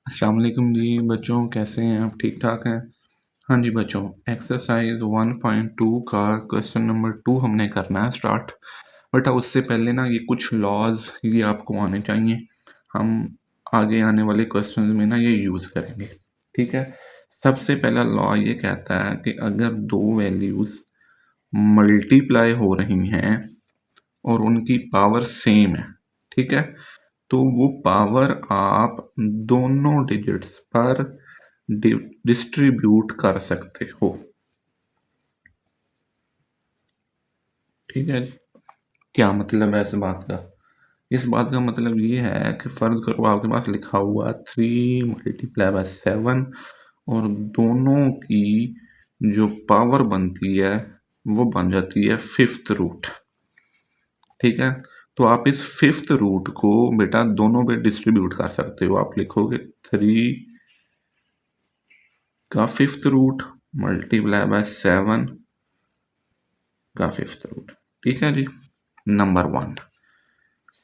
अस्सलाम वालेकुम जी बच्चों, कैसे हैं आप? ठीक ठाक हैं? हाँ जी बच्चों, एक्सरसाइज 1.2 का क्वेश्चन नंबर 2 हमने करना है स्टार्ट। बट उससे पहले ना ये कुछ लॉज ये आपको आने चाहिए। हम आगे आने वाले क्वेश्चन में ना ये यूज़ करेंगे। ठीक है, सबसे पहला लॉ ये कहता है कि अगर दो वैल्यूज़ मल्टीप्लाई हो रही हैं और उनकी पावर सेम है, ठीक है, तो वो पावर आप दोनों डिजिट्स पर डिस्ट्रीब्यूट कर सकते हो। ठीक है जी। क्या मतलब है इस बात का? इस बात का मतलब ये है कि फर्ज करो आपके पास लिखा हुआ 3 × 7 और दोनों की जो पावर बनती है वो बन जाती है फिफ्थ रूट। ठीक है, तो आप इस फिफ्थ रूट को बेटा दोनों पे डिस्ट्रीब्यूट कर सकते हो। आप लिखोगे 3 का फिफ्थ रूट मल्टीप्लाई बाय 7 का फिफ्थ रूट। ठीक है जी, number 1।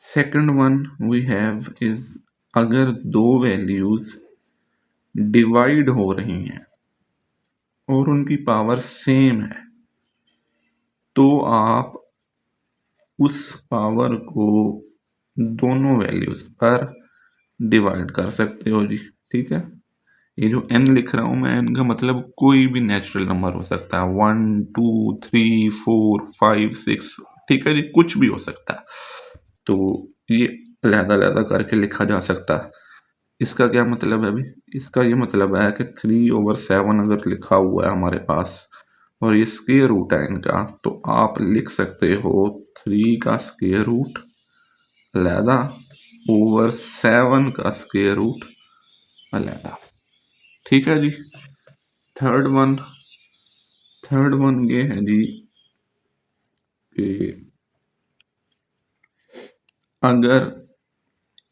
Second one we have is अगर दो वैल्यूज डिवाइड हो रही हैं और उनकी पावर सेम है तो आप उस पावर को दोनों वैल्यूज पर डिवाइड कर सकते हो जी। ठीक है, ये जो n लिख रहा हूँ मैं, n का मतलब कोई भी नेचुरल नंबर हो सकता है, 1 2 3 4 5 6। ठीक है जी, कुछ भी हो सकता है, तो ये अलहदा-अलहदा करके लिखा जा सकता है। इसका क्या मतलब है अभी? इसका ये मतलब है कि 3/7 अगर लिखा हुआ है हमारे पास और ये स्क्वायर रूट है इनका, तो आप लिख सकते हो 3 का स्क्वायर रूट अलहदा ओवर 7 का स्क्वायर रूट अलहदा। ठीक है जी। थर्ड वन थर्ड वन ये है जी कि अगर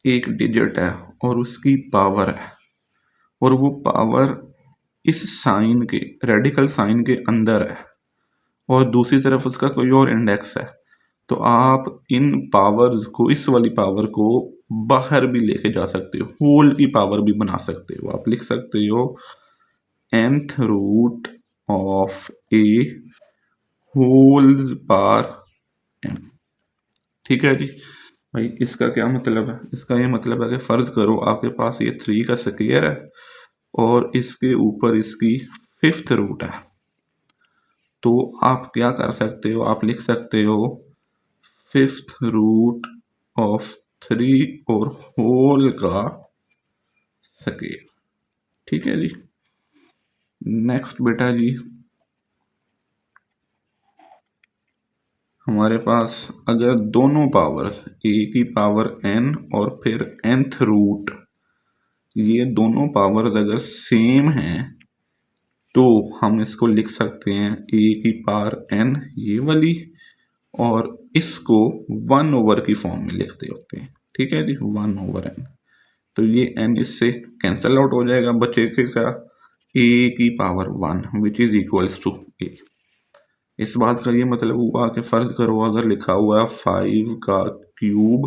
एक डिजिट है और उसकी पावर है और वो पावर इस साइन के रेडिकल साइन के अंदर है और दूसरी तरफ उसका कोई और इंडेक्स है, तो आप इन पावर्स को, इस वाली पावर को बाहर भी लेके जा सकते हो, होल की पावर भी बना सकते हो। आप लिख सकते हो nth root of A whole's power n। ठीक है जी भाई, इसका क्या मतलब है? इसका ये मतलब है कि फर्ज करो आपके पास ये 3 का स्क्वायर है और इसके ऊपर इसकी फिफ्थ रूट है, तो आप क्या कर सकते हो? आप लिख सकते हो फिफ्थ रूट ऑफ 3 और होल का स्क्वायर। ठीक है जी। नेक्स्ट बेटा जी, हमारे पास अगर दोनों पावर्स a की पावर n और फिर nth रूट, ये दोनों पावर्स अगर सेम हैं तो हम इसको लिख सकते हैं a की पावर n ये वाली, और इसको 1/, की फॉर्म में लिखते होते हैं। ठीक है जी, 1/n। तो ये n इससे कैंसल आउट हो जाएगा, बचेगा a की power 1 which is equals to a। इस बात का ये मतलब हुआ कि फर्ज करो अगर लिखा हुआ है 5 का क्यूब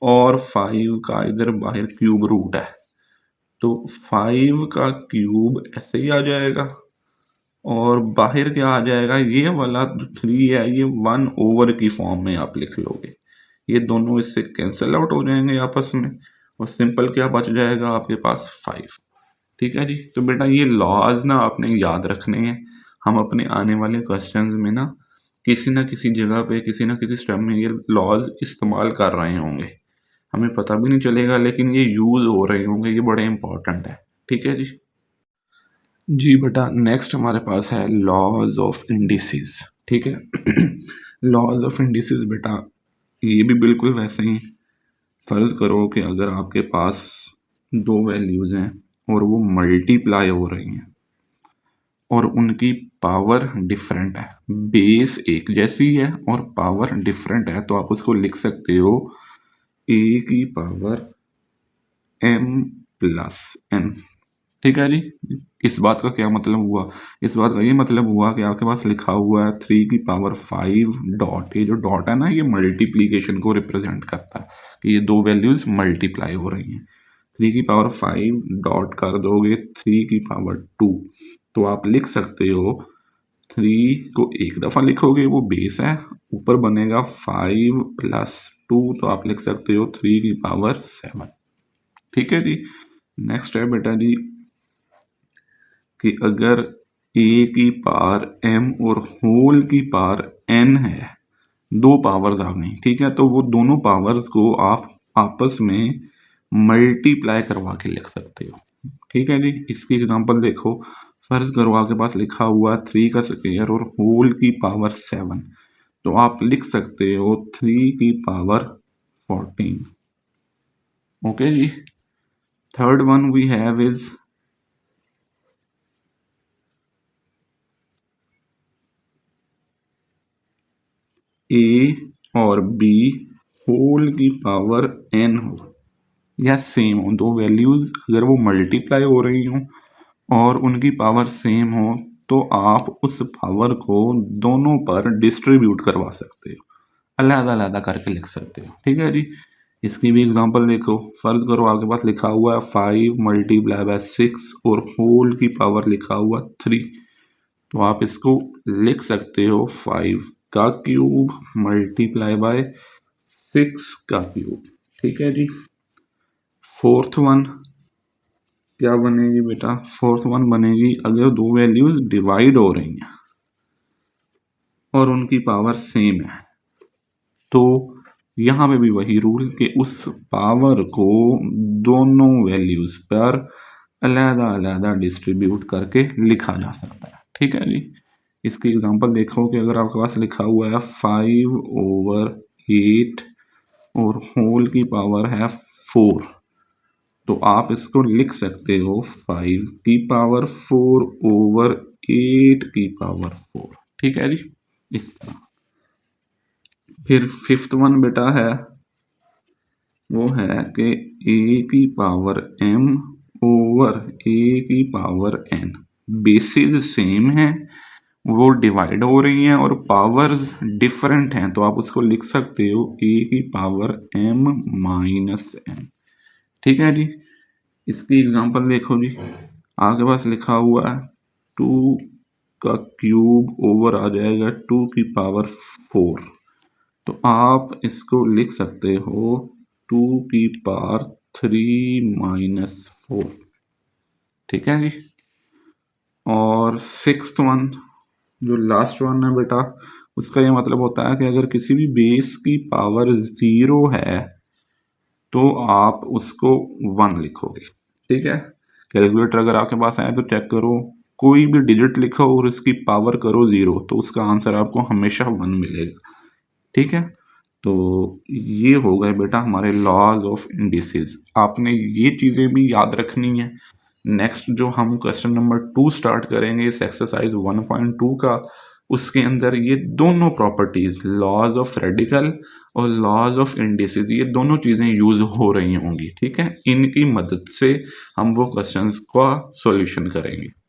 और 5 का इधर बाहर क्यूब रूट है, तो 5 का क्यूब ऐसे ही आ जाएगा और बाहर क्या आ जाएगा, ये वाला जो 3 है ये 1/, की फॉर्म में आप लिख लोगे। ये दोनों इससे कैंसिल आउट हो जाएंगे आपस में और सिंपल क्या बच जाएगा आपके पास 5। ठीक है जी, तो बेटा ये लॉज ना आपने याद रखने हैं। हम अपने आने वाले क्वेश्चंस में ना किसी जगह पे किसी ना किसी स्टेप में ये लॉज इस्तेमाल कर रहे होंगे, हमें पता भी नहीं चलेगा लेकिन ये यूज हो रहे होंगे, ये बड़े इंपॉर्टेंट है। ठीक है जी। जी बेटा, नेक्स्ट हमारे पास है लॉज ऑफ इंडिसेस। ठीक है लॉज ऑफ इंडिसेस बेटा ये भी बिल्कुल वैसे ही। फर्ज करो कि अगर आपके पास दो वैल्यूज हैं और वो मल्टीप्लाई हो रही हैं और उनकी पावर डिफरेंट है, बेस एक जैसी है और पावर डिफरेंट है, तो आप उसको लिख सकते हो a की पावर m प्लस n। ठीक है जी। इस बात का क्या मतलब हुआ? इस बात का ये मतलब हुआ कि आपके पास लिखा हुआ है 3 की पावर 5 डॉट, ये जो डॉट है ना ये मल्टीप्लीकेशन को रिप्रेजेंट करता है कि ये दो वैल्यूज मल्टीप्लाई हो रही हैं। 3 की पावर 5 डॉट कर दोगे 3 की पावर 2, तो आप लिख सकते हो 3 को एक दफ़ा लिखोगे वो बेस है, ऊपर बनेगा 5 प्लस 2, तो आप लिख सकते हो 3 की पावर 7। ठीक है जी। नेक्स्ट है बेटा जी कि अगर a की पावर m और होल की पावर n है, दो पावर्स आ गई, ठीक है, तो वो दोनों पावर्स को आप आपस में मल्टीप्लाई करवा के लिख सकते हो। ठीक है जी। इसकी एग्जांपल देखो, फर्ज करो आपके पास लिखा हुआ 3 का स्क्वायर और होल की पावर 7, तो आप लिख सकते हो 3 की पावर 14। ओके जी। Third one we have is A और बी होल की पावर n हो या सेम हो, दो वैल्यूज अगर वो मल्टीप्लाई हो रही हो और उनकी पावर सेम हो, तो आप उस पावर को दोनों पर डिस्ट्रीब्यूट करवा सकते हो, अलग अलग करके लिख सकते हो। ठीक है जी। इसकी भी एग्जांपल देखो, फर्ज करो आपके पास लिखा हुआ है 5 मल्टीप्लाई बाय 6 और होल की पावर लिखा हुआ 3, तो आप इसको लिख सकते हो 5 का क्यूब मल्टीप्लाई बाय 6 का क्यूब। ठीक है जी। फोर्थ वन क्या बनेगी बेटा, फोर्थ वन बनेगी अगर दो वैल्यूज डिवाइड हो रही हैं और उनकी पावर सेम है, तो यहाँ पे भी वही रूल कि उस पावर को दोनों वैल्यूज पर अलग अलग डिस्ट्रीब्यूट करके लिखा जा सकता है। ठीक है जी। इसकी एग्जांपल देखो कि अगर आपके पास लिखा हुआ है 5/8 और होल की पावर है 4, तो आप इसको लिख सकते हो 5 की पावर 4/8 की पावर 4। ठीक है जी। इस तरह फिर फिफ्थ वन बेटा है, वो है कि a की पावर m ओवर a की पावर n, बेसिस सेम है, वो डिवाइड हो रही हैं और पावर्स डिफरेंट हैं, तो आप उसको लिख सकते हो a की पावर m माइनस n। ठीक है जी। इसकी एग्जांपल देखो जी, आपके पास लिखा हुआ है 2 का क्यूब ओवर आ जाएगा 2 की पावर 4, तो आप इसको लिख सकते हो 2 की पावर 3 माइनस 4। ठीक है जी। और सिक्स्थ वन जो लास्ट वन है बेटा, उसका ये मतलब होता है कि अगर किसी भी बेस की पावर 0 है तो आप उसको 1 लिखोगे। ठीक है। कैलकुलेटर अगर आपके पास आए तो चेक करो, कोई भी डिजिट लिखो और इसकी पावर करो 0, तो उसका आंसर आपको हमेशा 1 मिलेगा। ठीक है। तो ये हो गए बेटा हमारे लॉज ऑफ इंडिसेस, आपने ये चीज़ें भी याद रखनी है। नेक्स्ट जो हम क्वेश्चन नंबर 2 स्टार्ट करेंगे इस एक्सरसाइज 1.2 का, उसके अंदर ये दोनों प्रॉपर्टीज लॉज ऑफ रेडिकल और लॉज ऑफ इंडिसेस, ये दोनों चीज़ें यूज हो रही होंगी। ठीक है। इनकी मदद से हम वो क्वेश्चंस का सॉल्यूशन करेंगे।